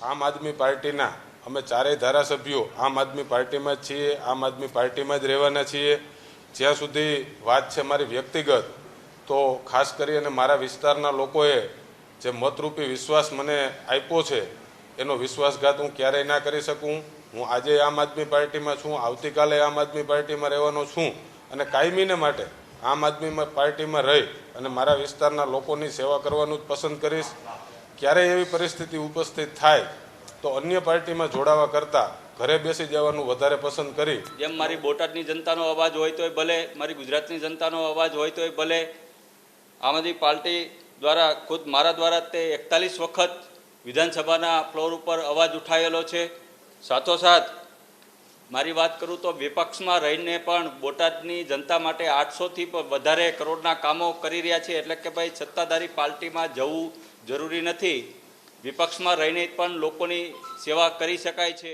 આમ આદમી પાર્ટીના અમે ચારેય ધારાસભ્યો આમ આદમી પાર્ટીમાં જ છીએ, આમ આદમી પાર્ટીમાં જ રહેવાના છીએ। જ્યાં સુધી વાત છે મારી વ્યક્તિગત, તો ખાસ કરીને મારા વિસ્તારના લોકોએ જે મતરૂપી વિશ્વાસ મને આપ્યો છે એનો વિશ્વાસઘાત હું ક્યારેય ના કરી શકું। હું આજે આમ આદમી પાર્ટીમાં છું, આવતીકાલે આમ આદમી પાર્ટીમાં રહેવાનો છું અને કાયમીને માટે આમ આદમી પાર્ટીમાં રહી અને મારા વિસ્તારના લોકોની સેવા કરવાનું જ પસંદ કરીશ। ક્યારેય એવી પરિસ્થિતિ ઉપસ્થિત થાય તો અન્ય પાર્ટીમાં જોડાવા કરતાં ઘરે બેસી જવાનું વધારે પસંદ કરી। જેમ મારી બોટાદની જનતાનો અવાજ હોય તોય ભલે, મારી ગુજરાતની જનતાનો અવાજ હોય તોય ભલે, આમ આદમી પાર્ટી દ્વારા ખુદ મારા દ્વારા તે 41 વખત વિધાનસભાના ફ્લોર ઉપર અવાજ ઉઠાવેલો છે। સાથોસાથ મારી વાત કરું તો વિપક્ષમાં રહીને પણ બોટાદની જનતા માટે 800થી વધારે કરોડના કામો કરી રહ્યા છે। એટલે કે ભાઈ સત્તાધારી પાર્ટીમાં જવું જરૂરી નથી, વિપક્ષમાં રહીને પણ લોકોની સેવા કરી શકાય છે।